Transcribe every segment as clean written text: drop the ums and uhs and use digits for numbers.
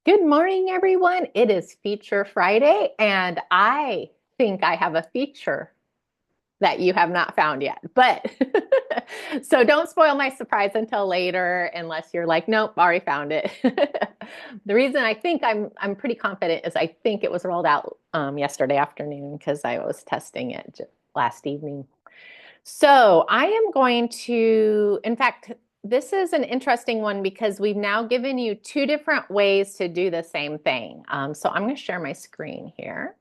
Good morning, everyone. It is Feature Friday, and I think I have a feature that you have not found yet. But so don't spoil my surprise until later, unless you're like, nope, already found it. The reason I think I'm pretty confident is I think it was rolled out yesterday afternoon because I was testing it last evening. So I am going to, in fact, this is an interesting one because we've now given you two different ways to do the same thing. So I'm going to share my screen here.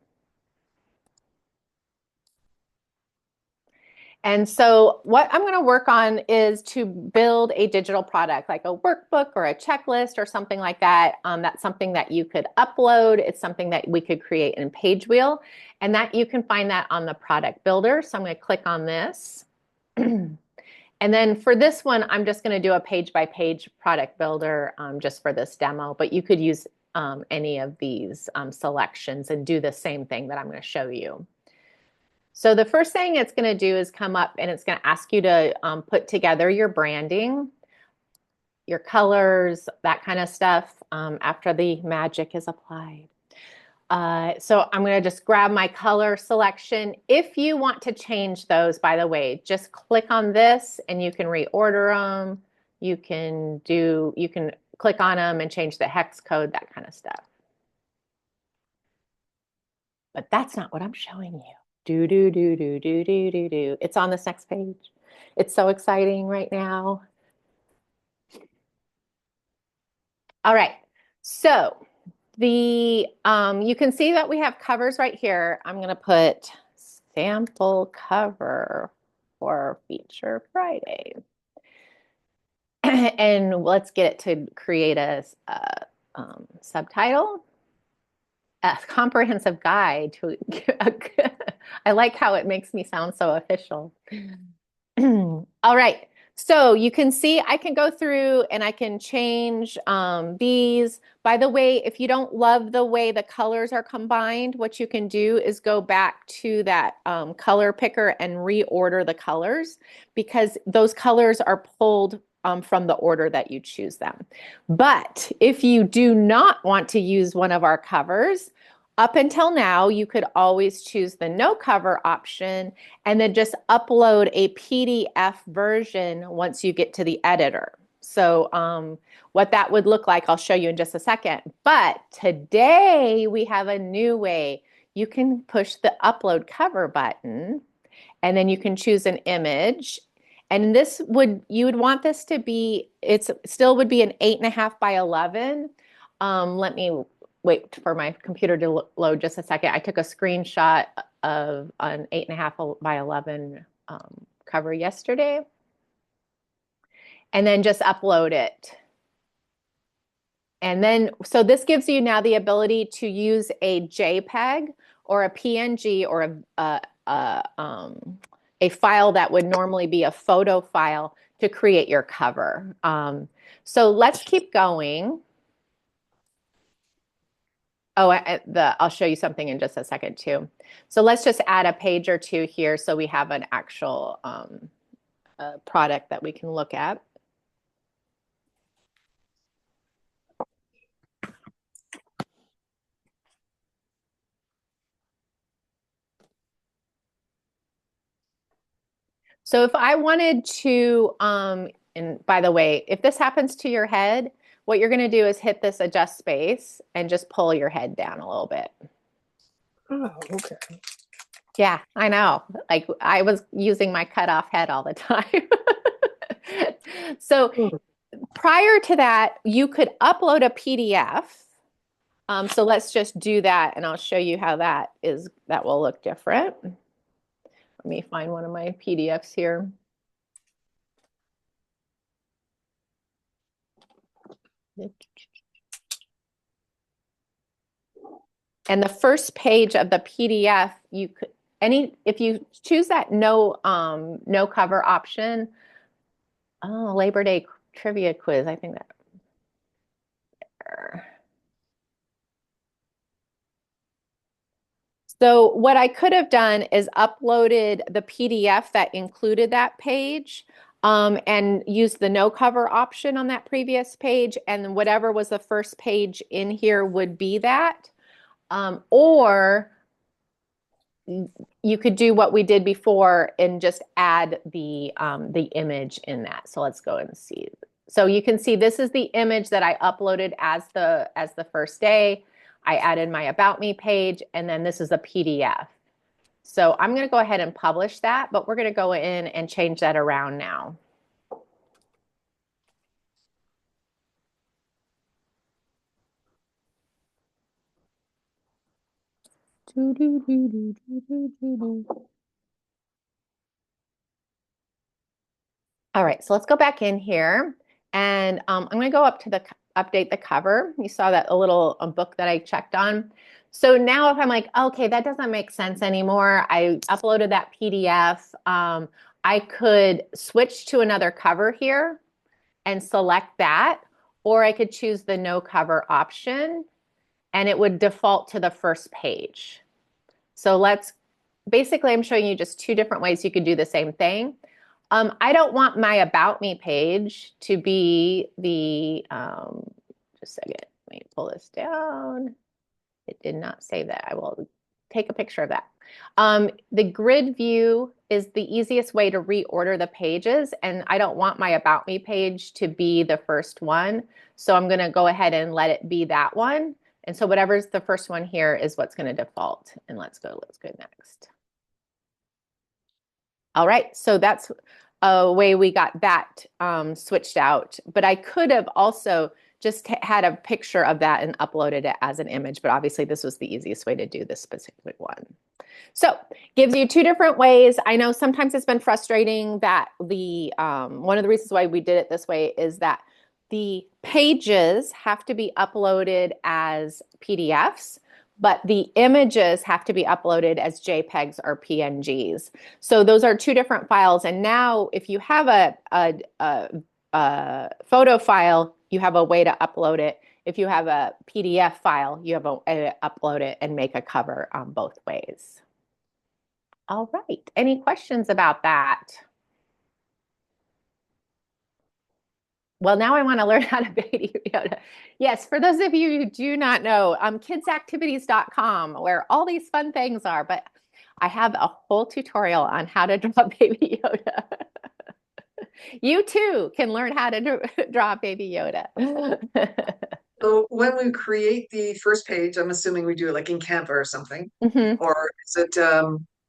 And so what I'm going to work on is to build a digital product, like a workbook or a checklist or something like that. That's something that you could upload. It's something that we could create in Pagewheel, and that you can find that on the product builder. So I'm going to click on this. And then for this one, I'm just going to do a page-by-page product builder just for this demo, but you could use any of these selections and do the same thing that I'm going to show you. So the first thing it's going to do is come up and it's going to ask you to put together your branding, your colors, that kind of stuff after the magic is applied. So I'm going to just grab my color selection. If you want to change those, by the way, just click on this and you can reorder them. You can click on them and change the hex code, that kind of stuff. But that's not what I'm showing you. Do, do, do, do, do, do, do, do. It's on this next page. It's so exciting right now. All right. So you can see that we have covers right here. I'm going to put sample cover for Feature Friday. And let's get it to create a subtitle. A comprehensive guide to I like how it makes me sound so official. All right. So you can see I can go through and I can change these. By the way, if you don't love the way the colors are combined, what you can do is go back to that color picker and reorder the colors, because those colors are pulled from the order that you choose them. But if you do not want to use one of our covers, up until now, you could always choose the no cover option and then just upload a PDF version once you get to the editor. So what that would look like, I'll show you in just a second. But today we have a new way. You can push the upload cover button and then you can choose an image. And you would want this to be, it still would be an 8.5 by 11. Let me wait for my computer to load just a second. I took a screenshot of an 8.5 by 11 cover yesterday, and then just upload it. And then, so this gives you now the ability to use a JPEG or a PNG or a file that would normally be a photo file to create your cover. So let's keep going. Oh, I'll show you something in just a second too. So let's just add a page or two here so we have an actual product that we can look at. So if I wanted to, and by the way, if this happens to your head, what you're going to do is hit this adjust space and just pull your head down a little bit. Oh, okay. Yeah, I know. Like I was using my cutoff head all the time. So prior to that, you could upload a PDF. So let's just do that and I'll show you how that will look different. Let me find one of my PDFs here. And the first page of the PDF, if you choose that no cover option, Labor Day trivia quiz, I think that. So what I could have done is uploaded the PDF that included that page, and use the no cover option on that previous page, and then whatever was the first page in here would be that. Or you could do what we did before and just add the image in that. So let's go and see. So you can see this is the image that I uploaded as the first day. I added my About Me page, and then this is a PDF. So I'm going to go ahead and publish that, but we're going to go in and change that around now. All right, so let's go back in here, and I'm going to go up to the update the cover. You saw that a little book that I checked on. So now if I'm like, okay, that doesn't make sense anymore. I uploaded that PDF. I could switch to another cover here and select that, or I could choose the no cover option, and it would default to the first page. So basically, I'm showing you just two different ways you could do the same thing. I don't want my About Me page to be just a second, let me pull this down. It did not say that. I will take a picture of that. The grid view is the easiest way to reorder the pages, and I don't want my About Me page to be the first one. So I'm going to go ahead and let it be that one. And so whatever's the first one here is what's going to default. And let's go next. All right, so that's a way we got that switched out. But I could have also just had a picture of that and uploaded it as an image, but obviously this was the easiest way to do this specific one. So gives you two different ways. I know sometimes it's been frustrating that one of the reasons why we did it this way is that the pages have to be uploaded as PDFs, but the images have to be uploaded as JPEGs or PNGs. So those are two different files. And now if you have a photo file, you have a way to upload it. If you have a PDF file, you have a way to upload it and make a cover both ways. All right, any questions about that? Well, now I want to learn how to Baby Yoda. Yes, for those of you who do not know, kidsactivities.com, where all these fun things are, but I have a whole tutorial on how to draw Baby Yoda. You too can learn how to draw Baby Yoda. So when we create the first page, I'm assuming we do it like in Canva or something, Mhm. or is it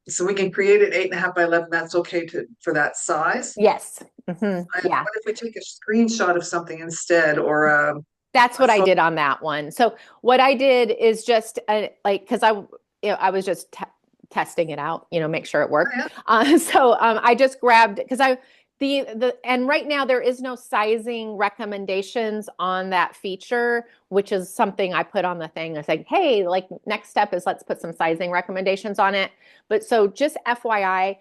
so we can create it 8.5 by 11? That's okay for that size. Yes. And Yeah. what if we take a screenshot of something instead, or That's a what I photo? did on that one. So what I did is just like, because I was just testing it out, make sure it worked. Yeah, So I just grabbed because and right now there is no sizing recommendations on that feature, which is something I put on the thing. I was like, hey, like next step is let's put some sizing recommendations on it. But so just FYI,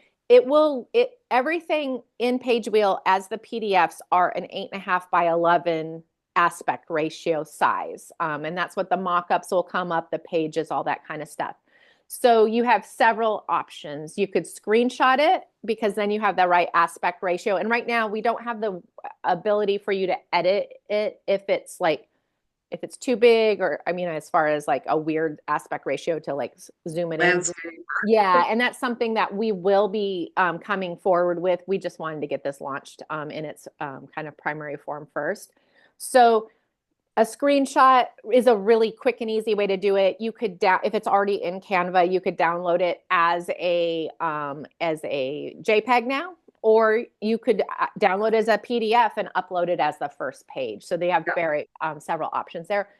everything in Pagewheel as the PDFs are an 8.5 by 11 aspect ratio size. And that's what the mock-ups will come up, the pages, all that kind of stuff. So you have several options. You could screenshot it because then you have the right aspect ratio. And right now we don't have the ability for you to edit it if it's too big, or I mean, as far as like a weird aspect ratio to like zoom it in. landscape. Yeah, and that's something that we will be coming forward with. We just wanted to get this launched in its kind of primary form first. So a screenshot is a really quick and easy way to do it. You could if it's already in Canva, you could download it as a JPEG now, or you could download it as a PDF and upload it as the first page. So they have very several options there.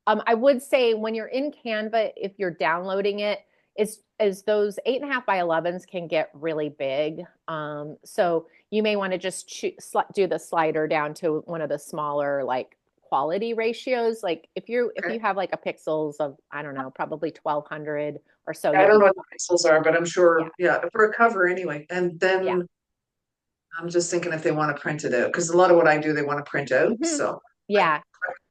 I would say when you're in Canva, if you're downloading it, is those 8.5 by 11s can get really big. So you may want to just do the slider down to one of the smaller like quality ratios. Like if you have like a pixels of, I don't know, probably 1200 or so. I don't know what the pixels are, but I'm Yeah. sure, yeah, for a cover anyway. And Yeah. then I'm just thinking if they want to print it out, because a lot of what I do, they want to print out. Mhm. So Yeah.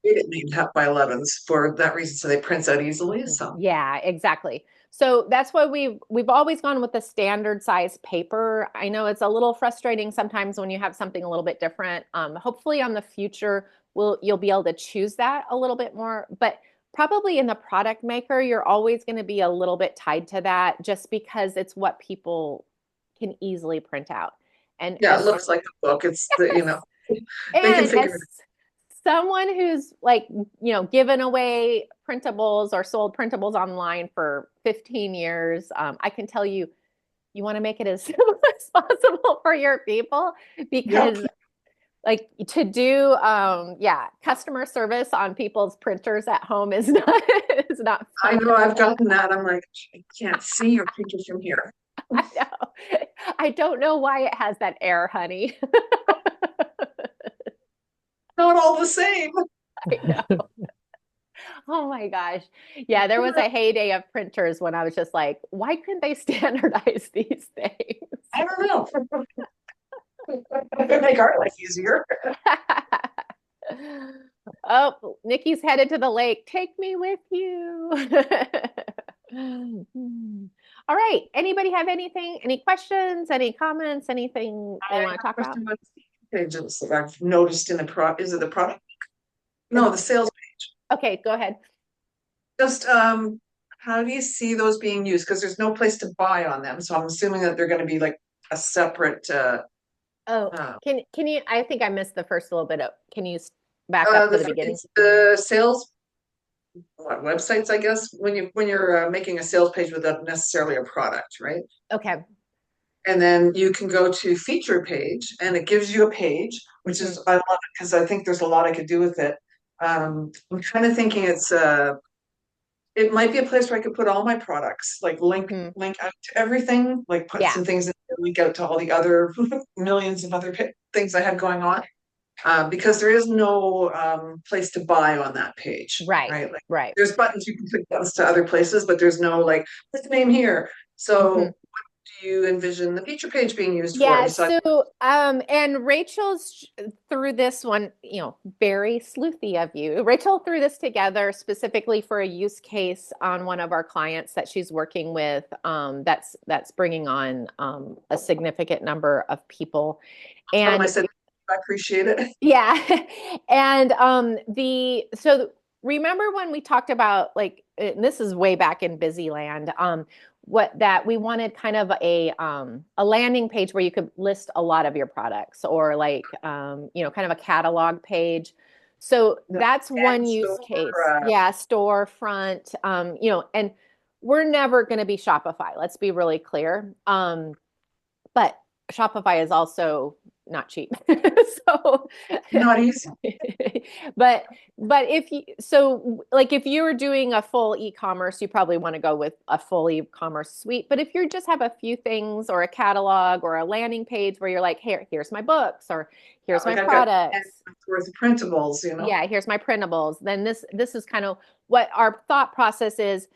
made it named half by 11s for that reason, so they print out easily. So Yeah, exactly. So that's why we've always gone with the standard size paper. I know it's a little frustrating sometimes when you have something a little bit different. Hopefully on the future you'll be able to choose that a little bit more, but probably in the product maker, you're always going to be a little bit tied to that just because it's what people can easily print out. And yeah, it as looks like a book. It's the, they can and figure as it someone who's like, given away printables or sold printables online for 15 years, I can tell you, you want to make it as simple as possible for your people out. because like to do yeah, customer service on people's printers at home is not is not I fun. know I've gotten that. I'm like, I can't see your picture from here. I know. I don't know why it has that air, honey. Not all the same. I know. Oh my gosh. Yeah, there was a heyday of printers when I was just like, why couldn't they standardize these things? I don't know. Make our life easier. Oh, Nikki's headed to the lake. Take me with you. All right. Anybody have anything, any questions, any comments, anything I they have want to a talk about? question about the pages that I've noticed in the is it the product? The- No, the sales. okay, go ahead. Just how do you see those being used? Because there's no place to buy on them. So I'm assuming that they're going to be like a separate Oh, uh can you, I think I missed the first little bit of, can you back up to the beginning? it's the sales websites, I guess, when you're making a sales page without necessarily a product, right? Okay. And then you can go to feature page and it gives you a page, which Hmm. is I love it because I think there's a lot I could do with it. I'm kind of thinking it might be a place where I could put all my products, like Hmm. link out to everything, like put Yeah. some things in there, link out to all the other millions of other things I have going on. Because there is no place to buy on that page, Right. right? Like Right. there's buttons you can click buttons to other places, but there's no like put the name here. Hmm. So do you envision the feature page being used for Yeah, besides? so and Rachel's threw this one, very sleuthy of you. Rachel threw this together specifically for a use case on one of our clients that she's working with that's bringing on a significant number of people. Tell them I And said I appreciate it. yeah. And the so remember when we talked about like and this is way back in busy land what that we wanted kind of a landing page where you could list a lot of your products or like kind of a catalog page. So The that's one and use store, case. Yeah, storefront and we're never going to be Shopify. Let's be really clear. But Shopify is also not cheap. So, not easy. but if you so like if you were doing a full e-commerce, you probably want to go with a full e-commerce suite. But if you just have a few things or a catalog or a landing page where you're like, here's my books or here's my Like I've got 10 products, worth of printables. yeah, here's my printables, then this is kind of what our thought process is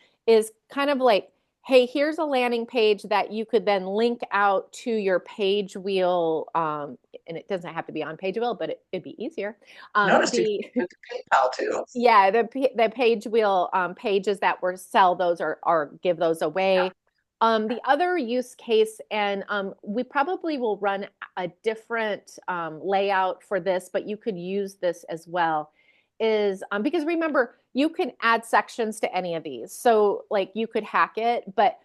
kind of like, hey, here's a landing page that you could then link out to your Pagewheel, and it doesn't have to be on Pagewheel, but it'd be easier. Noticed you The can do PayPal too. yeah, the Pagewheel pages that were sell those or give those away. The other use case, and we probably will run a different layout for this, but you could use this as well, is because remember, you can add sections to any of these. So like you could hack it, but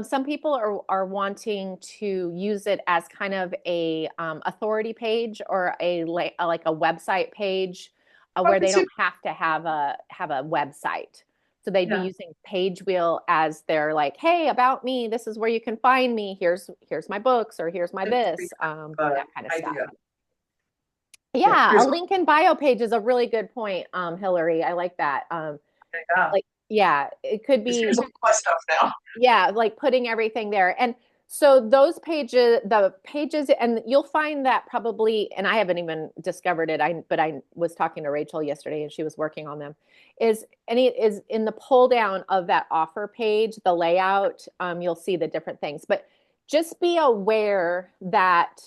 some people are wanting to use it as kind of a authority page or like a website page I where can they see. don't have to have a website. So they'd be Yeah, using Pagewheel as their like, hey, about me, this is where you can find me. Here's my books or here's my it's a this, that kind of stuff. idea. Yeah, Yeah, a here's link in bio page is a really good point, Hillary. I like that. yeah. Like, yeah, it could Here's be, all my stuff now. yeah, like putting everything there. And so those pages, the pages, and you'll find that probably, and I haven't even discovered it, but I was talking to Rachel yesterday and she was working on them, is in the pull down of that offer page, the layout, you'll see the different things. But just be aware that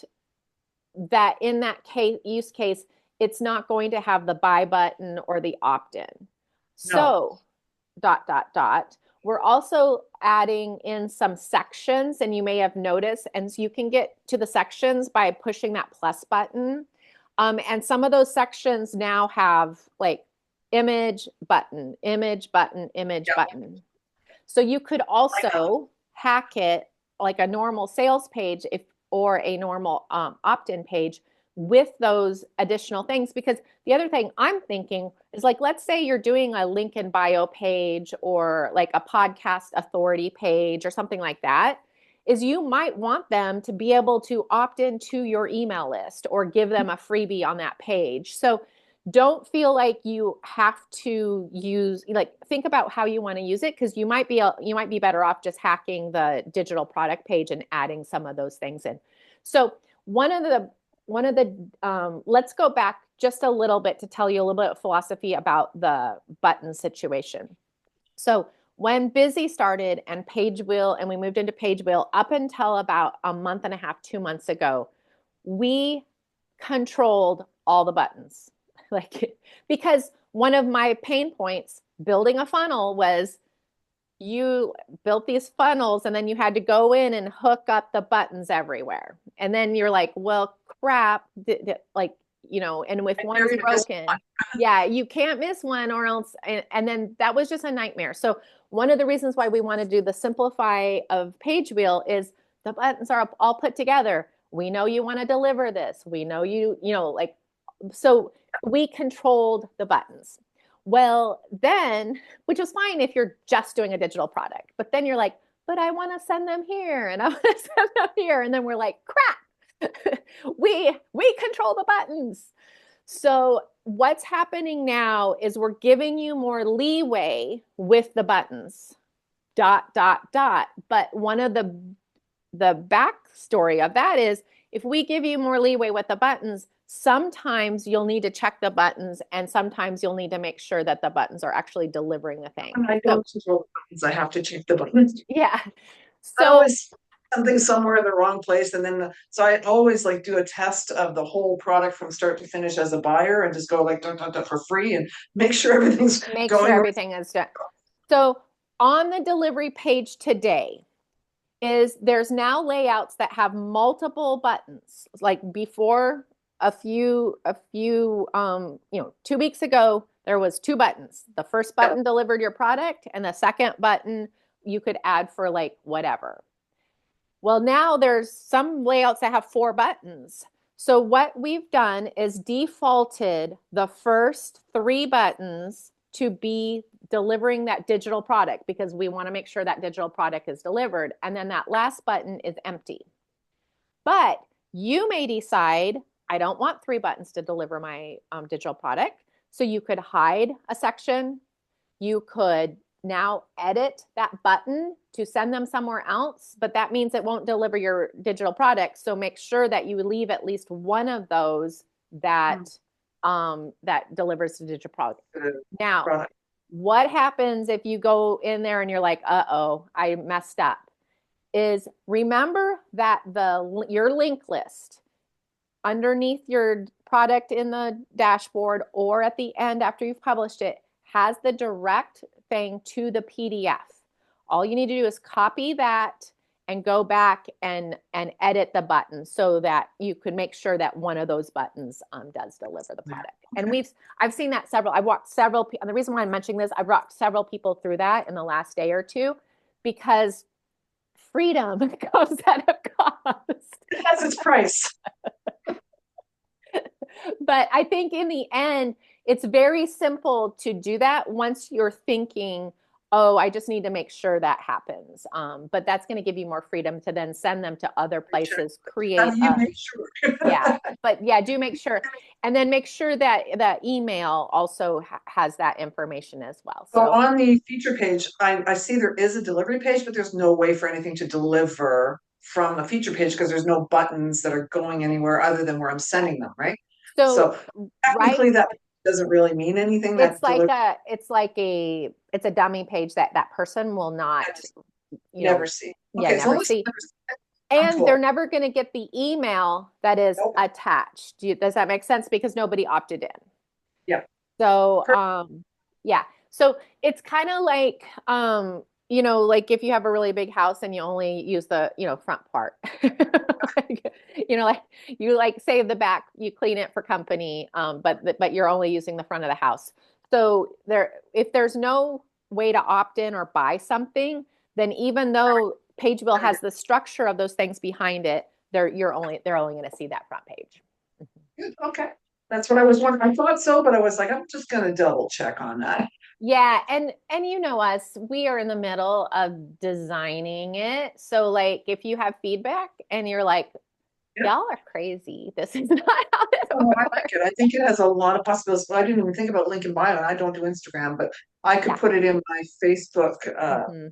in that case use case, it's not going to have the buy button or the opt-in. No. So, dot, dot, dot. We're also adding in some sections, and you may have noticed, and so you can get to the sections by pushing that plus button. And some of those sections now have like image button, image button, image Yeah. button. So you could also hack it like a normal sales page if or a normal opt-in page with those additional things. Because the other thing I'm thinking is like, let's say you're doing a link in bio page or like a podcast authority page or something like that, is you might want them to be able to opt into your email list or give them a freebie on that page. So don't feel like you have to use, like, think about how you want to use it, because you might be better off just hacking the digital product page and adding some of those things in. So one of the let's go back just a little bit to tell you a little bit of philosophy about the button situation. So when Busy started and Pagewheel, and we moved into Pagewheel up until about a month and a half, 2 months ago, we controlled all the buttons. Like, because one of my pain points building a funnel was you built these funnels and then you had to go in and hook up the buttons everywhere. And then you're like, well, crap, like, and if one's broken, yeah, you can't miss one or else. And then that was just a nightmare. So one of the reasons why we want to do the simplify of Pagewheel is the buttons are all put together. We know you want to deliver this. We know like, so we controlled the buttons. Well, then, which was fine if you're just doing a digital product, but then you're like, but I want to send them here and I want to send them here. And then we're like, crap, we control the buttons. So what's happening now is we're giving you more leeway with the buttons, dot, dot, dot. But one of the backstory of that is if we give you more leeway with the buttons, sometimes you'll need to check the buttons and sometimes you'll need to make sure that the buttons are actually delivering the thing. When I don't control the buttons, I have to check the buttons. Yeah. I So always something somewhere in the wrong place, and then so I always like do a test of the whole product from start to finish as a buyer, and just go like dun, dun, dun, for free and make sure everything's make sure going. everything is done. So on the delivery page today, there's now layouts that have multiple buttons. Like before a few 2 weeks ago, there was 2 buttons. The first button delivered your product, and the second button you could add for like whatever. Well, now there's some layouts that have 4 buttons. So what we've done is defaulted the first 3 buttons to be delivering that digital product, because we want to make sure that digital product is delivered. And then that last button is empty. But you may decide, I don't want 3 buttons to deliver my digital product. So you could hide a section. You could now edit that button to send them somewhere else, but that means it won't deliver your digital product. So make sure that you leave at least one of those that that delivers the digital product. Now, what happens if you go in there and you're like, uh-oh, I messed up? Is remember that your link list underneath your product in the dashboard or at the end after you've published it has the direct thing to the PDF. All you need to do is copy that and go back and edit the button so that you could make sure that one of those buttons does deliver the product. And I've seen that I've walked several, and the reason why I'm mentioning this, I've walked several people through that in the last day or two, because freedom comes at a cost. It has its price. But I think in the end, it's very simple to do that once you're thinking, oh, I just need to make sure that happens. But that's going to give you more freedom to then send them to other places, create. Make sure. Yeah, but yeah, do make sure. And then make sure that the email also has that information as well. So on the feature page, I see there is a delivery page, but there's no way for anything to deliver from the feature page because there's no buttons that are going anywhere other than where I'm sending them, right? So technically that doesn't really mean anything. It's a dummy page that person will not never see. Okay, never see. And they're told. never going to get the email that is Nope. attached. Does that make sense? Because nobody opted in. Yeah. So, Per- yeah. So it's kind of like, like if you have a really big house and you only use the, front part, like, like you like save the back, you clean it for company, but you're only using the front of the house. So if there's no way to opt in or buy something, then even though Pageville has the structure of those things behind it, they're only going to see that front page. Good. Okay. That's what I was wondering. I thought so, but I was like, I'm just gonna double check on that. Yeah, and you know us, we are in the middle of designing it. So like if you have feedback and you're like, Yeah. y'all are crazy. This is not how this Oh, I like works. it. I think it has a lot of possibilities. Well, I didn't even think about link in bio, and I don't do Instagram, but I could Yeah. put it in my Facebook Hmm.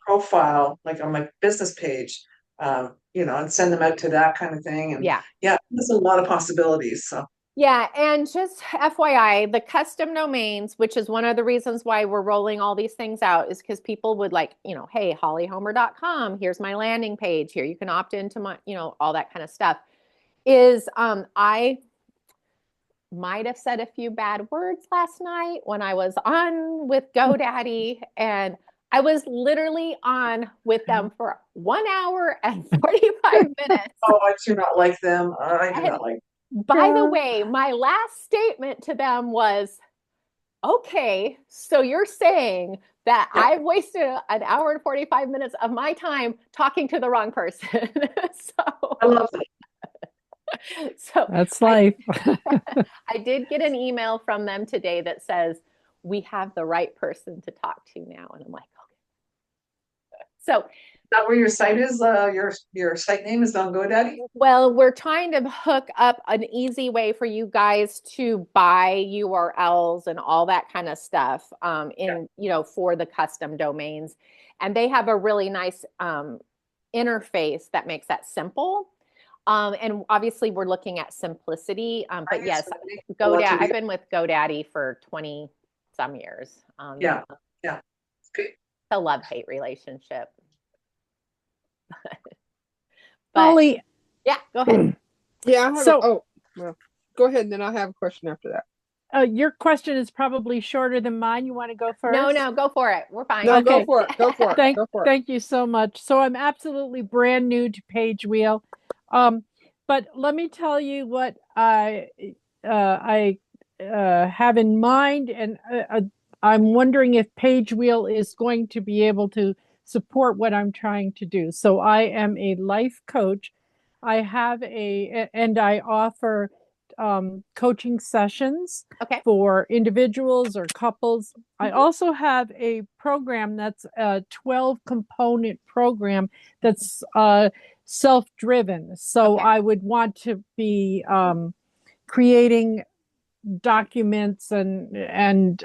profile, like on my business page, and send them out to that kind of thing. And Yeah. yeah, there's a lot of possibilities. So Yeah, and just FYI, the custom domains, which is one of the reasons why we're rolling all these things out, is because people would like, hey, hollyhomer.com, here's my landing page here. You can opt into my, all that kind of stuff. Is I might have said a few bad words last night when I was on with GoDaddy, and I was literally on with them for 1 hour and 45 minutes. oh, I do not like them. I do And not like. by the way, my last statement to them was, okay, so you're saying that Yeah, I've wasted an hour and 45 minutes of my time talking to the wrong person. I love them. So That's I life. I did get an email from them today that says we have the right person to talk to now, and I'm like, okay. So, Is that where your site is? Your site name is on GoDaddy? well, we're trying to hook up an easy way for you guys to buy URLs and all that kind of stuff Yeah. for the custom domains. And they have a really nice interface that makes that simple. And obviously, we're looking at simplicity. But I use yes, a lot GoDaddy. to I've been with GoDaddy for 20 some years. yeah, yeah. It's good. It's a love-hate relationship. But Holly, yeah, go ahead. Yeah, I have So- well, go ahead, and then I'll have a question after that. your question is probably shorter than mine. You want to go first? No, go for it. We're fine. No, Okay. go for it. Go for it. Thank, Go for it. thank you so much. So I'm absolutely brand new to Pagewheel, but let me tell you what I have in mind, and I'm wondering if Pagewheel is going to be able to support what I'm trying to do. So I am a life coach. And I offer coaching sessions Okay. for individuals or couples. I also have a program that's a 12 component program that's self-driven. So Okay. I would want to be creating documents and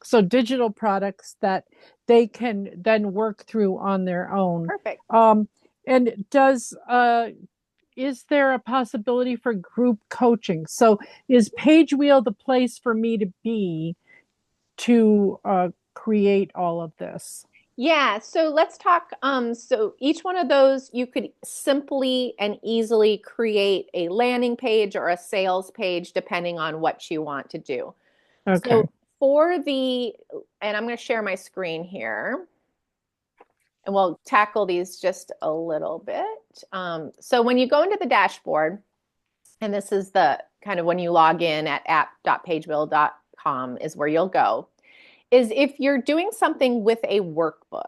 so digital products that they can then work through on their own. Perfect. And is there a possibility for group coaching? So is Pagewheel the place for me to be to create all of this? Yeah, so let's talk. So each one of those, you could simply and easily create a landing page or a sales page, depending on what you want to do. Okay. So and I'm going to share my screen here, and we'll tackle these just a little bit. So when you go into the dashboard, and this is the kind of when you log in at app.pageville.com is where you'll go, is if you're doing something with a workbook,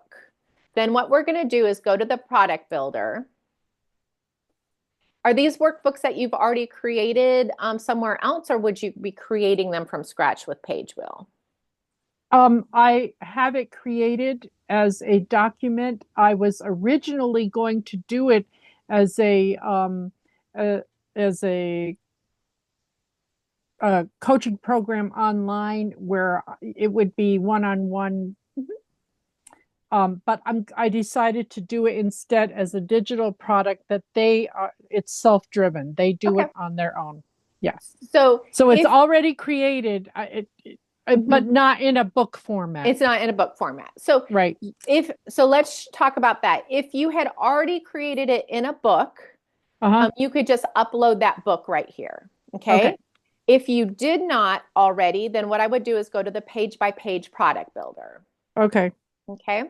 then what we're going to do is go to the product builder. Are these workbooks that you've already created somewhere else, or would you be creating them from scratch with Pagewheel? I have it created as a document. I was originally going to do it as a as a coaching program online where it would be one-on-one. But I decided to do it instead as a digital product that it's self-driven. They do Okay. it on their own. Yes. So it's already created. but not in a book format. It's not in a book format. So Right. let's talk about that. If you had already created it in a book, you could just upload that book right here. Okay. If you did not already, then what I would do is go to the page by page product builder. Okay. Okay.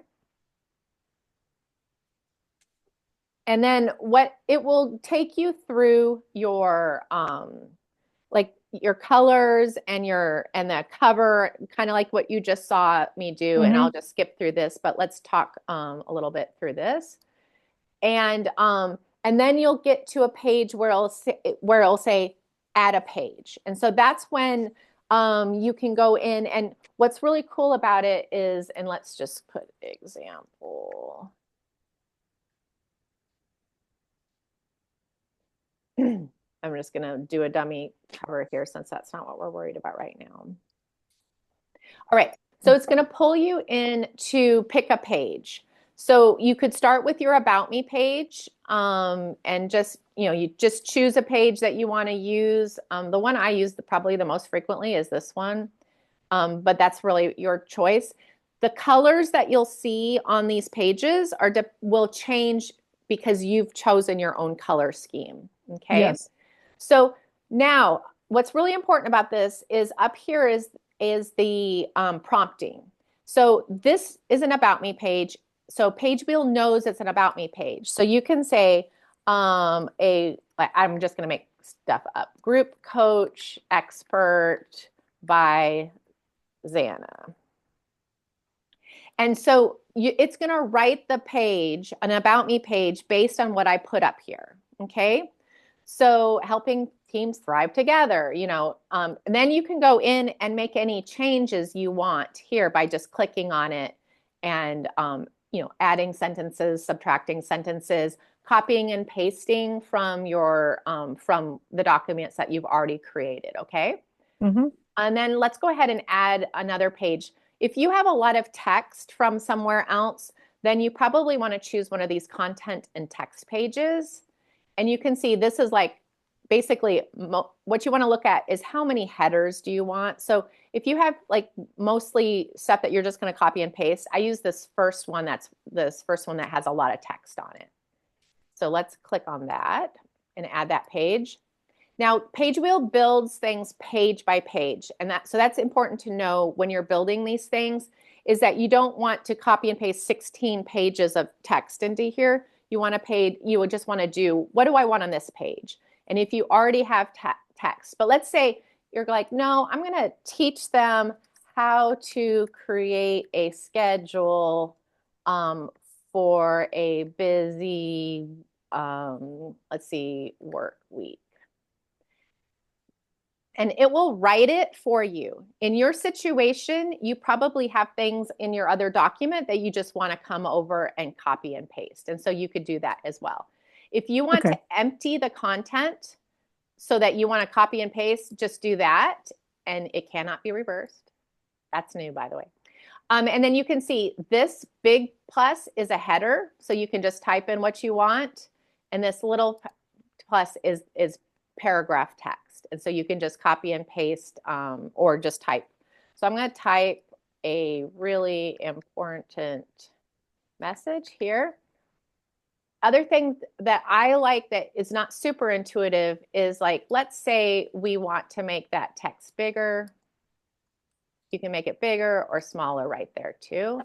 And then what it will take you through your like your colors and the cover, kind of like what you just saw me do. And I'll just skip through this, but let's talk a little bit through this. And then you'll get to a page where it'll say add a page. And so that's when you can go in, and what's really cool about it is, and let's just put example. I'm just going to do a dummy cover here since that's not what we're worried about right now. All right, so it's going to pull you in to pick a page. So you could start with your About Me page, and just, you just choose a page that you want to use. The one I use probably the most frequently is this one, but that's really your choice. The colors that you'll see on these pages will change because you've chosen your own color scheme. Okay. Yes. So now what's really important about this is up here is the prompting. So this is an About Me page. So Pagewheel knows it's an About Me page. So you can say I'm just going to make stuff up. Group coach expert by Xana. And so it's going to write the page, an About Me page, based on what I put up here. Okay. So helping teams thrive together, and then you can go in and make any changes you want here by just clicking on it and, adding sentences, subtracting sentences, copying and pasting from from the documents that you've already created. Okay. And then let's go ahead and add another page. If you have a lot of text from somewhere else, then you probably want to choose one of these content and text pages. And you can see this is like basically what you want to look at is how many headers do you want. So if you have like mostly stuff that you're just going to copy and paste, I use this first one that has a lot of text on it. So let's click on that and add that page. Now, Pagewheel builds things page by page. And that's important to know when you're building these things, is that you don't want to copy and paste 16 pages of text into here. You would just want to do, what do I want on this page? And if you already have text, but let's say you're like, no, I'm going to teach them how to create a schedule for a busy, work week. And it will write it for you. In your situation, you probably have things in your other document that you just want to come over and copy and paste. And so you could do that as well. If you want to empty the content so that you want to copy and paste, just do that. And it cannot be reversed. That's new, by the way. And then you can see this big plus is a header. So you can just type in what you want. And this little plus is paragraph text. And so you can just copy and paste or just type. So I'm going to type a really important message here. Other thing that I like that is not super intuitive is like, let's say we want to make that text bigger. You can make it bigger or smaller right there too.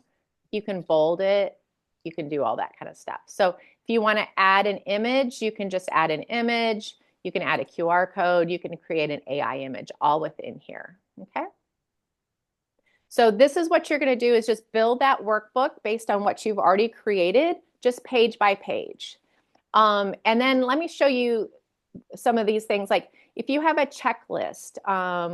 You can bold it. You can do all that kind of stuff. So if you want to add an image, you can just add an image. You can add a QR code. You can create an AI image all within here. Okay. So this is what you're going to do, is just build that workbook based on what you've already created, just page by page. And then let me show you some of these things. Like if you have a checklist,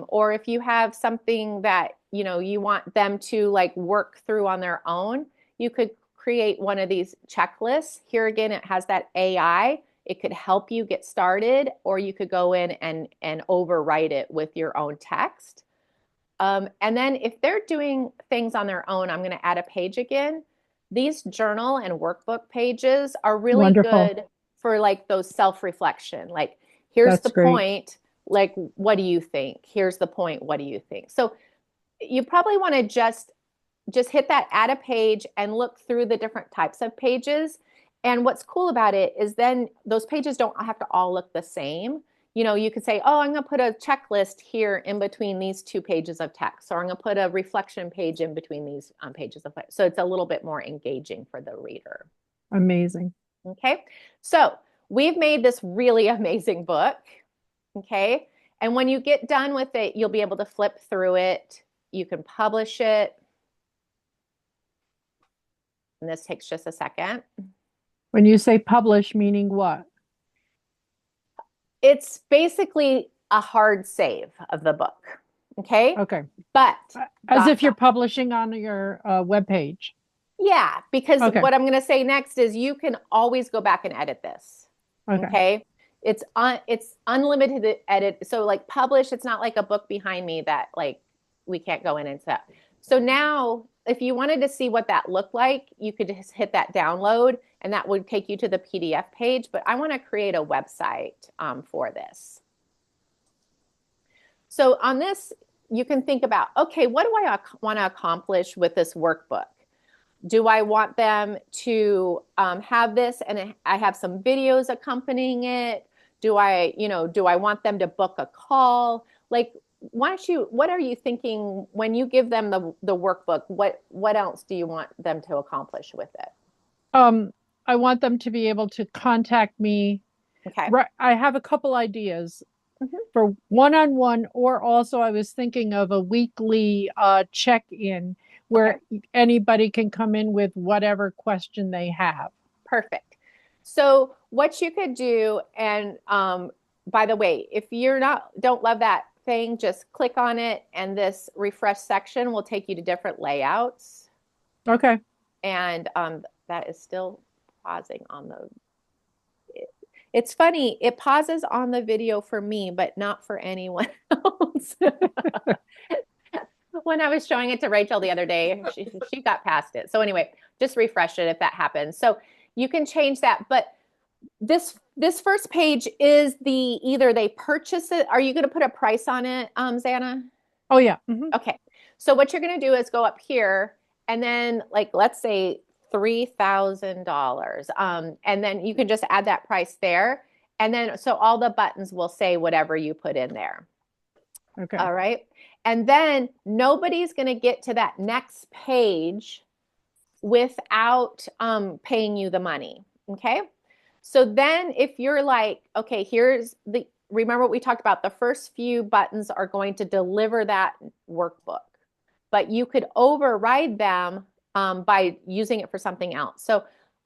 or if you have something that, you want them to like work through on their own, you could create one of these checklists. Here again, it has that AI. It could help you get started, or you could go in and overwrite it with your own text. And then if they're doing things on their own, I'm going to add a page again. These journal and workbook pages are really good for like those self-reflection. Like, here's the point. Like, what do you think? Here's the point. What do you think? So you probably want to just hit that add a page and look through the different types of pages. And what's cool about it is then those pages don't have to all look the same. You could say, oh, I'm going to put a checklist here in between these two pages of text, or I'm going to put a reflection page in between these pages of text. So it's a little bit more engaging for the reader. Amazing. Okay. So we've made this really amazing book. Okay. And when you get done with it, you'll be able to flip through it. You can publish it. And this takes just a second. When you say publish, meaning what? It's basically a hard save of the book. Okay. Okay. But as if you're publishing on your web page. Yeah, because Okay. what I'm going to say next is you can always go back and edit this. Okay. It's unlimited to edit. So like publish, it's not like a book behind me that like we can't go in and set. So now if you wanted to see what that looked like, you could just hit that download and that would take you to the PDF page. But I want to create a website for this. So on this, you can think about, okay, what do I want to accomplish with this workbook? Do I want them to have this and I have some videos accompanying it? Do I want them to book a call? Like, what are you thinking when you give them the workbook? What else do you want them to accomplish with it? I want them to be able to contact me. Okay. Right. I have a couple ideas Mm-hmm. for one-on-one, or also I was thinking of a weekly check-in where anybody can come in with whatever question they have. Perfect. So what you could do, and by the way, if don't love that thing, just click on it and this refresh section will take you to different layouts. Okay. And that is still pausing on the, it's funny, it pauses on the video for me, but not for anyone else. When I was showing it to Rachel the other day, she got past it. So anyway, just refresh it if that happens. So you can change that. But this first page is either they purchase it. Are you going to put a price on it, Xana? Oh yeah. Mm-hmm. Okay. So what you're going to do is go up here and then like, let's say $3,000. And then you can just add that price there. And then, so all the buttons will say whatever you put in there. Okay. All right. And then nobody's going to get to that next page without paying you the money. Okay. So then if you're like, okay, remember what we talked about, the first few buttons are going to deliver that workbook, but you could override them by using it for something else. So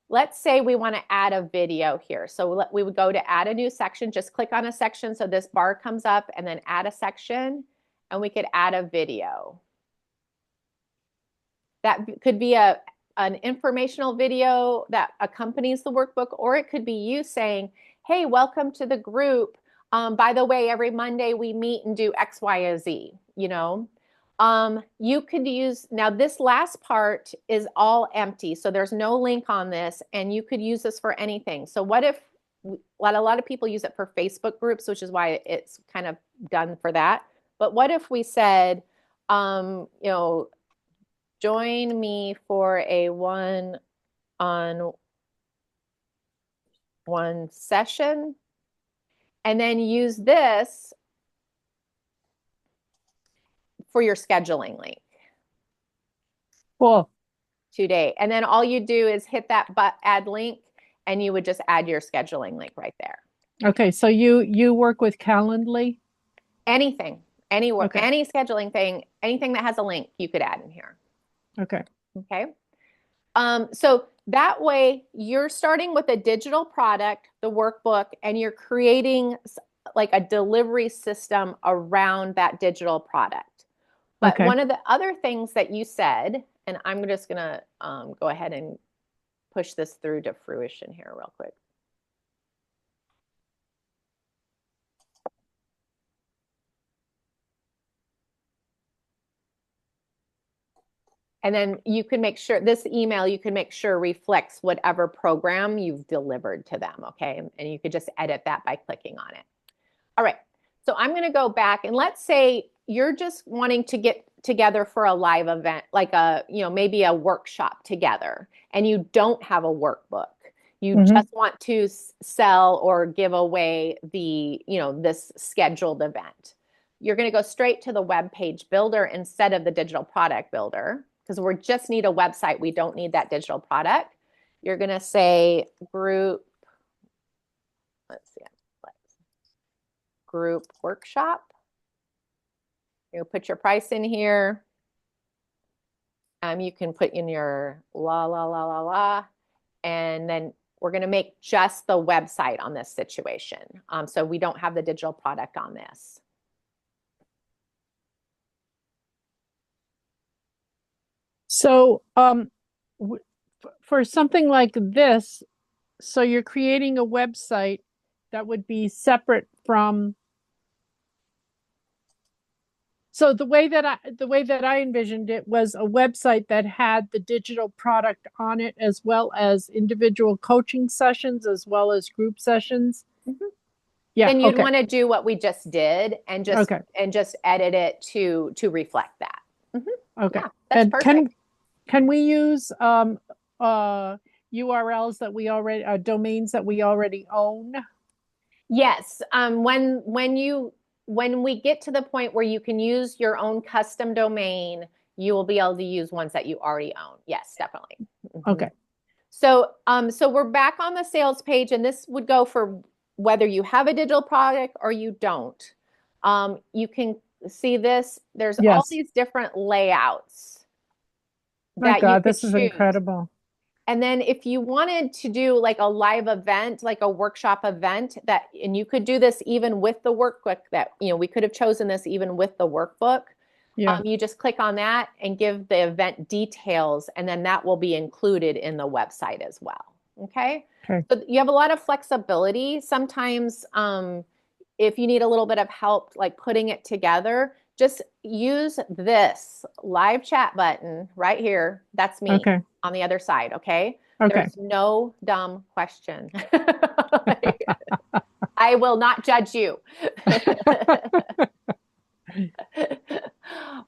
let's say we want to add a video here. So we would go to add a new section, just click on a section. So this bar comes up and then add a section and we could add a video. That could be an informational video that accompanies the workbook, or it could be you saying, hey, welcome to the group. By the way, every Monday we meet and do X, Y, or Z, You could use, now this last part is all empty, so there's no link on this, and you could use this for anything. So what if, a lot of people use it for Facebook groups, which is why it's kind of done for that. But what if we said, join me for a one-on-one session, and then use this for your scheduling link. Cool. Today. And then all you do is hit that add link and you would just add your scheduling link right there. Okay. So you work with Calendly? Anything, anywhere, Okay. Any scheduling thing, anything that has a link you could add in here. Okay. Okay. So that way you're starting with a digital product, the workbook, and you're creating like a delivery system around that digital product. But one of the other things that you said, and I'm just going to go ahead and push this through to fruition here real quick. And then you can make sure this email, you can make sure reflects whatever program you've delivered to them. Okay. And you could just edit that by clicking on it. All right. So I'm going to go back and let's say you're just wanting to get together for a live event, like maybe a workshop together, and you don't have a workbook, you just want to sell or give away this scheduled event, you're going to go straight to the web page builder instead of the digital product builder, because we just need a website. We don't need that digital product. You're going to say group, let's see, group workshop. You put your price in here. You can put in your and then we're going to make just the website on this situation. So we don't have the digital product on this. So for something like this, so you're creating a website that would be separate from. So the way that I envisioned it was a website that had the digital product on it, as well as individual coaching sessions, as well as group sessions. Yeah. Then you'd want to do what we just did and just edit it to reflect that. Okay. Yeah, that's perfect. Can we use URLs that we already domains that we already own? Yes. When we get to the point where you can use your own custom domain, you will be able to use ones that you already own. Yes, definitely. Okay. So we're back on the sales page, and this would go for whether you have a digital product or you don't. You can see this. There's all these different layouts. My God, this is incredible. And then if you wanted to do like a live event, like a workshop event, and you could do this even with the workbook, we could have chosen this even with the workbook. Yeah. You just click on that and give the event details, and then that will be included in the website as well. Okay. So you have a lot of flexibility. Sometimes if you need a little bit of help, like putting it together, just use this live chat button right here. That's me on the other side. Okay. There's no dumb question. I will not judge you.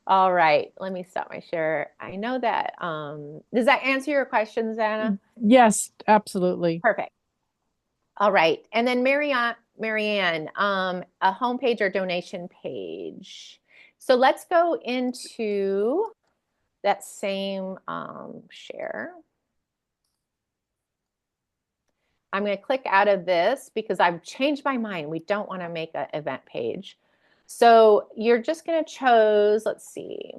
All right. Let me stop my share. I know that. Does that answer your questions, Anna? Yes, absolutely. Perfect. All right. And then Marianne, a homepage or donation page. So let's go into that same share. I'm going to click out of this because I've changed my mind. We don't want to make an event page. So you're just going to choose, let's see.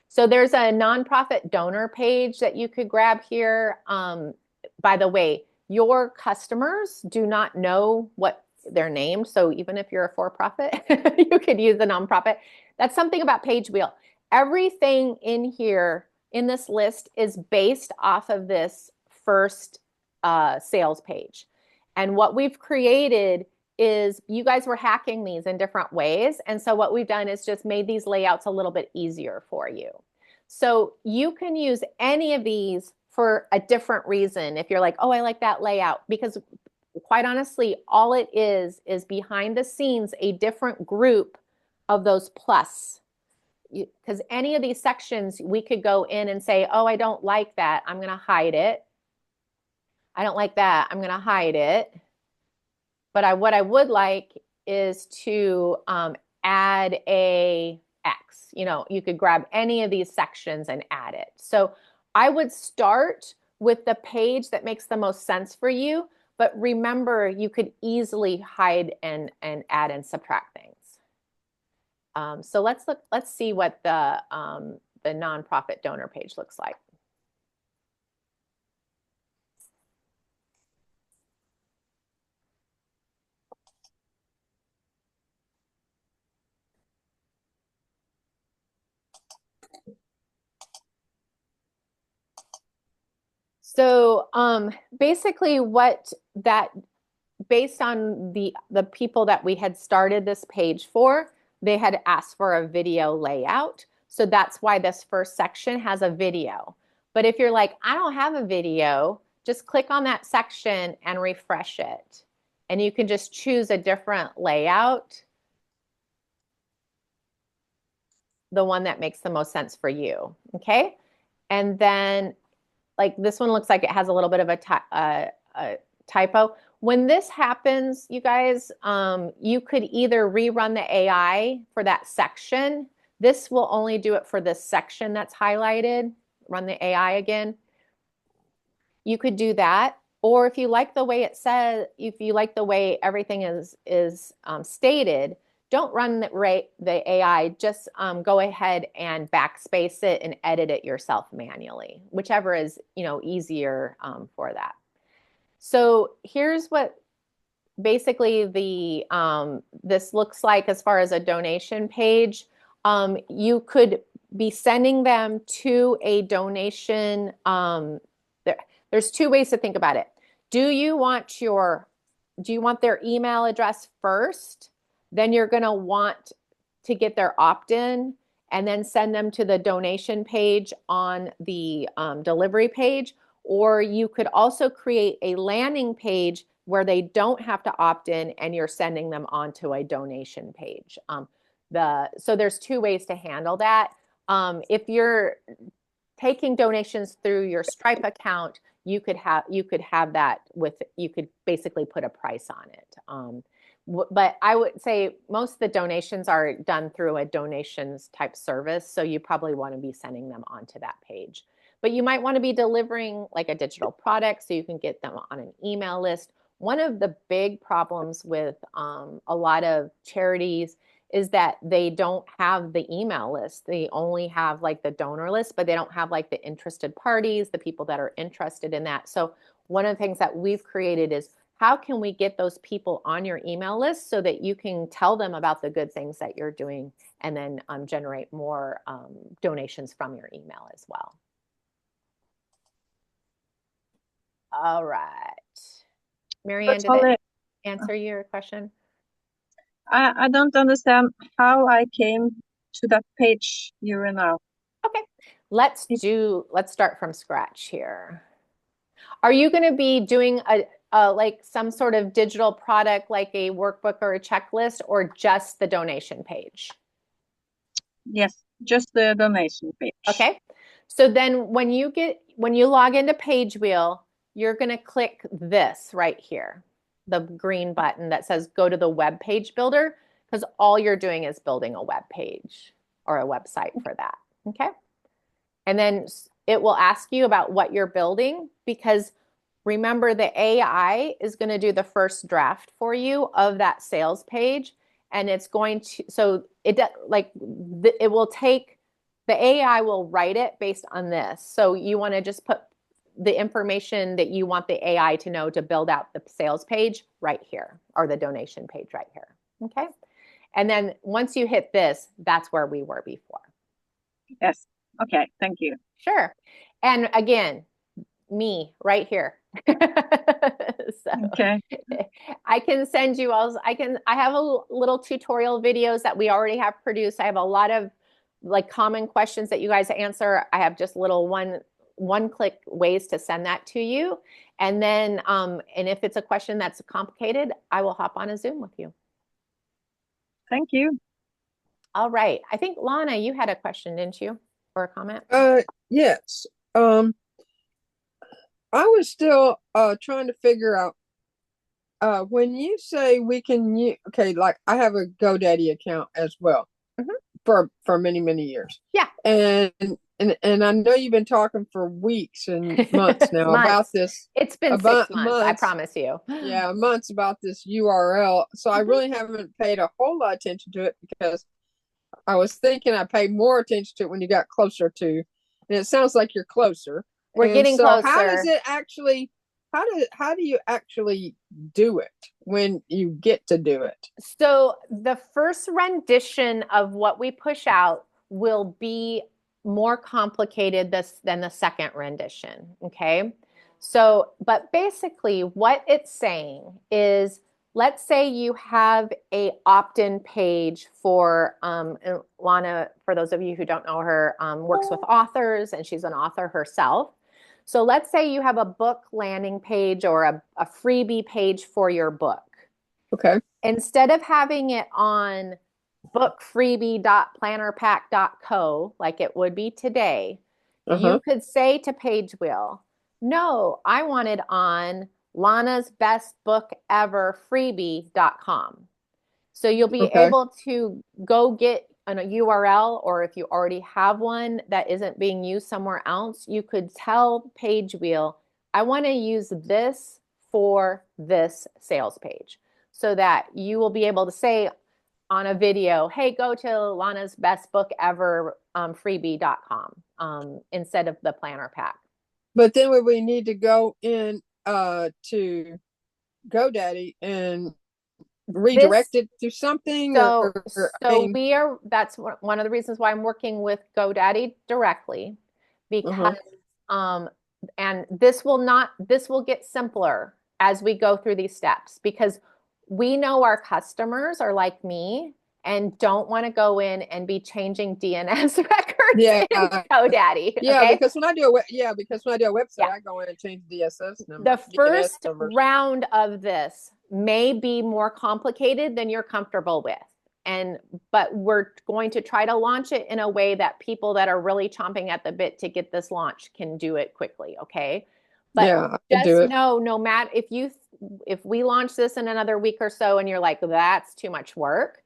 So there's a nonprofit donor page that you could grab here. By the way, your customers do not know what they're named. So even if you're a for-profit, you could use the nonprofit. That's something about Pagewheel. Everything in here in this list is based off of this first sales page. And what we've created is you guys were hacking these in different ways. And so what we've done is just made these layouts a little bit easier for you. So you can use any of these for a different reason. If you're like, oh, I like that layout, because quite honestly, all it is behind the scenes, a different group of those plus. Because any of these sections, we could go in and say, oh, I don't like that. I'm going to hide it. I don't like that. I'm going to hide it. But what I would like is to add a X. You could grab any of these sections and add it. So I would start with the page that makes the most sense for you. But remember, you could easily hide and add and subtract things. So let's see what the nonprofit donor page looks like. So basically based on the people that we had started this page for, they had asked for a video layout. So that's why this first section has a video. But if you're like, I don't have a video, just click on that section and refresh it. And you can just choose a different layout. the one that makes the most sense for you. Okay. And then like this one looks like it has a little bit of a typo. When this happens, you guys, you could either rerun the AI for that section. This will only do it for this section that's highlighted. Run the AI again. You could do that. Or if you like the way it says, if you like the way everything is stated, don't run the AI. Just go ahead and backspace it and edit it yourself manually, whichever is easier for that. So here's what basically this looks like as far as a donation page. You could be sending them to a donation. There's two ways to think about it. Do you want their email address first? Then you're going to want to get their opt-in and then send them to the donation page on the delivery page. Or you could also create a landing page where they don't have to opt in and you're sending them onto a donation page. So there's two ways to handle that. If you're taking donations through your Stripe account, you could have that you could basically put a price on it. But I would say most of the donations are done through a donations type service. So you probably want to be sending them onto that page. But you might want to be delivering like a digital product so you can get them on an email list. One of the big problems with a lot of charities is that they don't have the email list. They only have like the donor list, but they don't have like the interested parties, the people that are interested in that. So one of the things that we've created is how can we get those people on your email list so that you can tell them about the good things that you're doing and then generate more donations from your email as well. All right. Marianne, did I answer your question? I don't understand how I came to that page you are now. Okay, let's start from scratch here. Are you going to be doing a like some sort of digital product like a workbook or a checklist, or just the donation page? Yes, just the donation page. Okay, so then when you log into Pagewheel, you're going to click this right here, the green button that says go to the web page builder, because all you're doing is building a web page or a website for that. Okay. And then it will ask you about what you're building, because remember the AI is going to do the first draft for you of that sales page. And it's going to, so it will take, the AI will write it based on this. So you want to just put the information that you want the AI to know to build out the sales page right here, or the donation page right here. Okay. And then once you hit this, that's where we were before. Yes. Okay. Thank you. Sure. And again, me right here. So okay. I can send you all, I have a little tutorial videos that we already have produced. I have a lot of like common questions that you guys answer. I have just little one click ways to send that to you. And then, and if it's a question that's complicated, I will hop on a Zoom with you. Thank you. All right. I think Lana, you had a question, didn't you? Or a comment? Yes. I was still trying to figure out when you say we can use, okay, like I have a GoDaddy account as well for many years. Yeah. And I know you've been talking for weeks and months now about this. It's been 6 months, I promise you. Yeah, months about this URL. So I really haven't paid a whole lot of attention to it, because I was thinking I paid more attention to it when you got closer to, and it sounds like you're closer. We're getting closer. How does it actually, how do you actually do it when you get to do it? So the first rendition of what we push out will be more complicated than the second rendition. Okay. So, but basically what it's saying is, let's say you have a opt-in page for, Lana, for those of you who don't know her, works with authors and she's an author herself. So let's say you have a book landing page or a freebie page for your book. Okay. Instead of having it on bookfreebie.plannerpack.co, like it would be today, you could say to Pagewheel, no, I want it on Lana's Best Book Ever freebie.com. So you'll be able to go get a URL, or if you already have one that isn't being used somewhere else, you could tell Pagewheel, I want to use this for this sales page, so that you will be able to say on a video, hey, go to Lana's Best Book Ever freebie.com instead of the planner pack. But then would we need to go in to GoDaddy and redirect it to something? So I mean, that's one of the reasons why I'm working with GoDaddy directly, because and this will get simpler as we go through these steps, because we know our customers are like me and don't want to go in and be changing DNS records in GoDaddy. Yeah, because when I do a website, I go in and change DSS number. The first round of this may be more complicated than you're comfortable with. But we're going to try to launch it in a way that people that are really chomping at the bit to get this launch can do it quickly. Okay. But just know, no matter if we launch this in another week or so and you're like, that's too much work,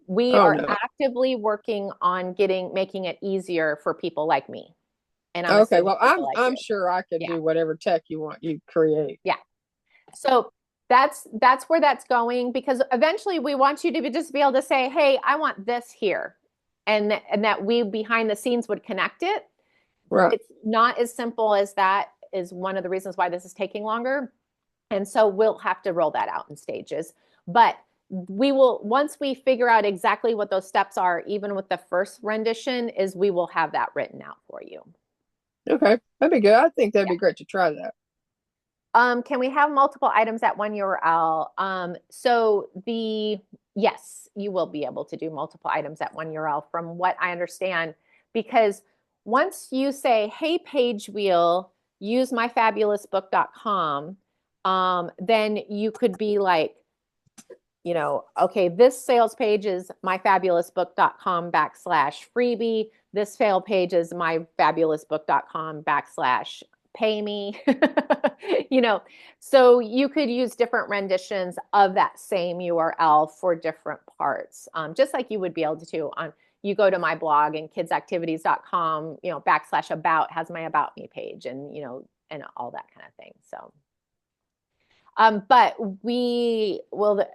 we are actively working on making it easier for people like me. And I'm sure I could do whatever tech you create. Yeah. So that's where that's going, because eventually we want you to just be able to say, hey, I want this here. And that we behind the scenes would connect it. Right. It's not as simple as that, is one of the reasons why this is taking longer. And so we'll have to roll that out in stages. But we will, once we figure out exactly what those steps are, even with the first rendition, is we will have that written out for you. Okay, that'd be good. I think that'd be great to try that. Can we have multiple items at one URL? Yes, you will be able to do multiple items at one URL from what I understand, because once you say, hey, Pagewheel, use myfabulousbook.com, then you could be like, okay, this sales page is myfabulousbook.com/freebie. This sale page is myfabulousbook.com/pay me. So you could use different renditions of that same URL for different parts, just like you would be able to on, you go to my blog and kidsactivities.com, /about has my about me page, and and all that kind of thing. So but we will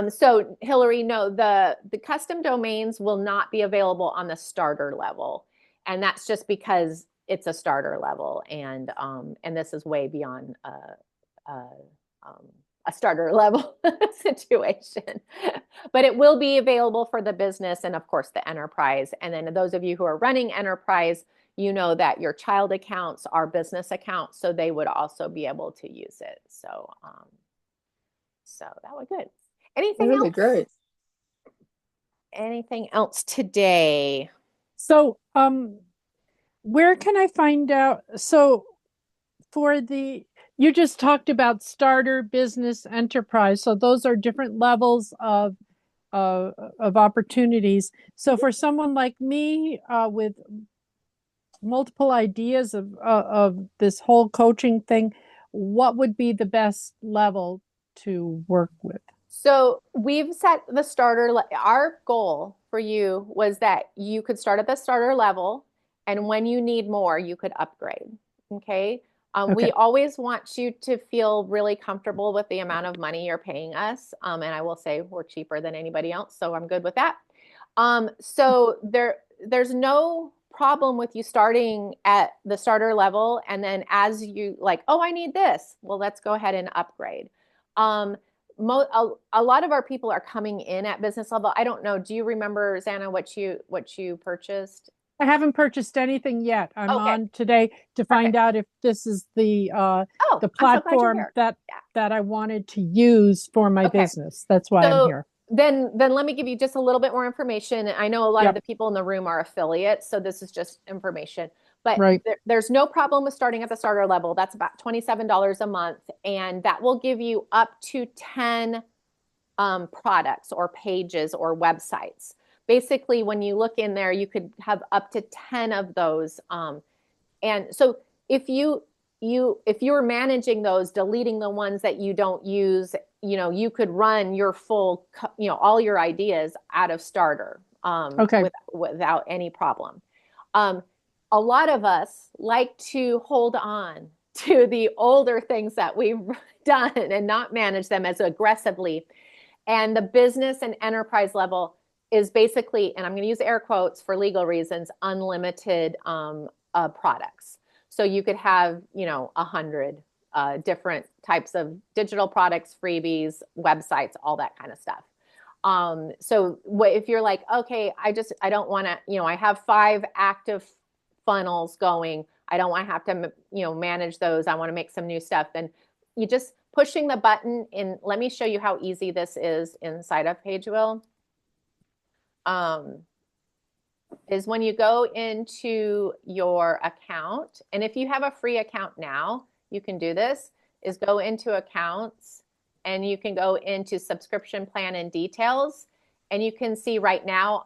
so Hillary, no, the custom domains will not be available on the starter level, and that's just because it's a starter level, and this is way beyond a starter level situation. But it will be available for the business and of course the enterprise. And then those of you who are running enterprise, you know that your child accounts are business accounts, so they would also be able to use it. So that was good. Anything else? Great. Anything else today? So, where can I find out? So, you just talked about starter, business, enterprise. So those are different levels of opportunities. So for someone like me with multiple ideas of this whole coaching thing, what would be the best level to work with? So we've set the starter. Our goal for you was that you could start at the starter level, and when you need more, you could upgrade. Okay. We always want you to feel really comfortable with the amount of money you're paying us. And I will say we're cheaper than anybody else, so I'm good with that. So there's no problem with you starting at the starter level, and then as you like, oh, I need this. Well, let's go ahead and upgrade. A lot of our people are coming in at business level. I don't know. Do you remember, Xana, what you purchased? I haven't purchased anything yet. I'm on today to find out if this is the platform that I wanted to use for my business. That's why I'm here. Then let me give you just a little bit more information. I know a lot of the people in the room are affiliates, so this is just information. But there's no problem with starting at the starter level. That's about $27 a month, and that will give you up to 10 products or pages or websites. Basically, when you look in there, you could have up to 10 of those. And so if you're managing those, deleting the ones that you don't use, you could run your full, all your ideas out of Starter without any problem. A lot of us like to hold on to the older things that we've done and not manage them as aggressively. And the business and enterprise level is basically, and I'm going to use air quotes for legal reasons, unlimited products. So you could have, 100 different types of digital products, freebies, websites, all that kind of stuff. So if you're like, okay, I don't want to, I have 5 active funnels going. I don't want to have to, manage those. I want to make some new stuff. Then you just pushing the button in. Let me show you how easy this is inside of Pagewheel. Is when you go into your account, and if you have a free account now, you can do this, is go into accounts and you can go into subscription plan and details. And you can see right now,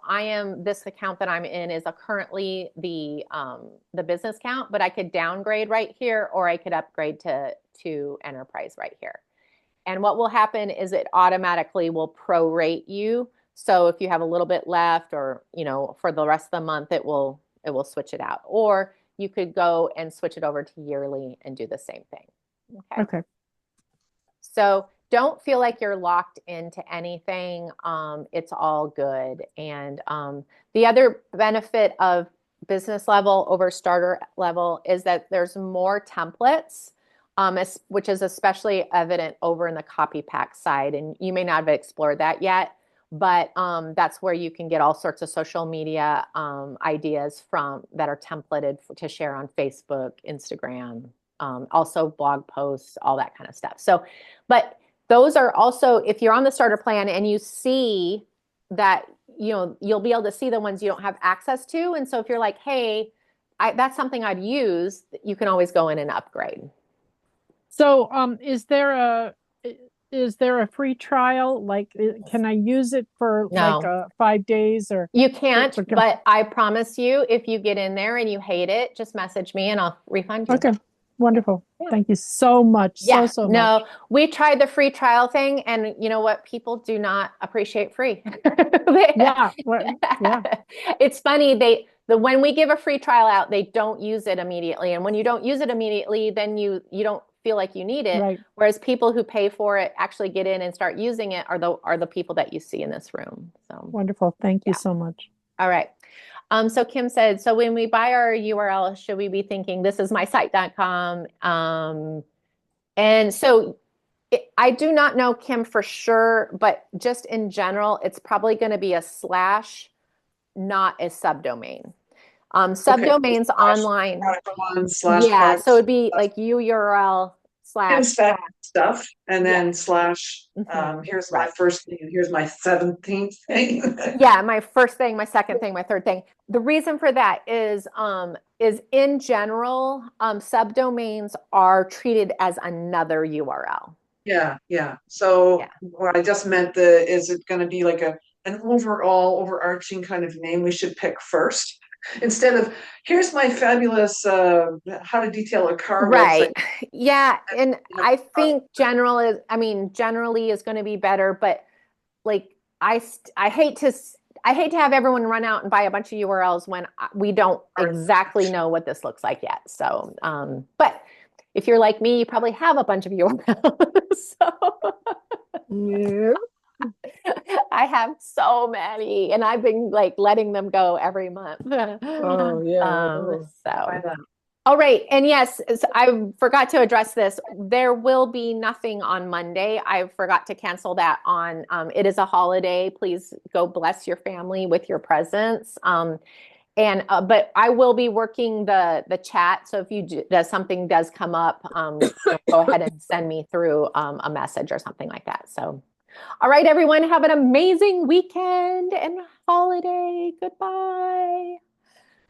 this account that I'm in is currently the business account, but I could downgrade right here, or I could upgrade to enterprise right here. And what will happen is it automatically will prorate you. So if you have a little bit left, or for the rest of the month, it will switch it out. Or you could go and switch it over to yearly and do the same thing. Okay. So don't feel like you're locked into anything. It's all good. And the other benefit of business level over starter level is that there's more templates, which is especially evident over in the copy pack side. And you may not have explored that yet, but that's where you can get all sorts of social media ideas that are templated to share on Facebook, Instagram, also blog posts, all that kind of stuff. So, but those are also, if you're on the starter plan and you see that, you'll be able to see the ones you don't have access to. And so if you're like, hey, that's something I'd use, you can always go in and upgrade. So is there a free trial? Like, can I use it for like 5 days or? You can't, but I promise you, if you get in there and you hate it, just message me and I'll refund you. Okay. Wonderful. Yeah. Thank you so much. Yeah. So much. No, we tried the free trial thing, and you know what? People do not appreciate free. Yeah. It's funny. When we give a free trial out, they don't use it immediately. And when you don't use it immediately, then you don't feel like you need it. Right. Whereas people who pay for it actually get in and start using it are the people that you see in this room. So wonderful. Thank you so much. All right. So Kim said, so when we buy our URL, should we be thinking this is my site.com? And so I do not know, Kim, for sure, but just in general, it's probably going to be a / not a subdomain. Subdomains online. Yeah, so it'd be like URL / stuff, and then / here's my first thing, and here's my 17th thing. Yeah, my first thing, my second thing, my third thing. The reason for that is in general, subdomains are treated as another URL. Yeah. So what I just meant is it going to be like an overarching kind of name we should pick first? Instead of, here's my fabulous how to detail a car right website. Yeah, and I think generally is going to be better, but like I hate to have everyone run out and buy a bunch of URLs when we don't exactly know what this looks like yet. So but if you're like me, you probably have a bunch of URLs. Yeah. I have so many, and I've been like letting them go every month. Oh yeah. All right. And yes, I forgot to address this. There will be nothing on Monday. I forgot to cancel that on. It is a holiday. Please go bless your family with your presents. But I will be working the chat. So if something does come up, go ahead and send me through a message or something like that. So, all right, everyone, have an amazing weekend and holiday. Goodbye.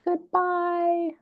Goodbye.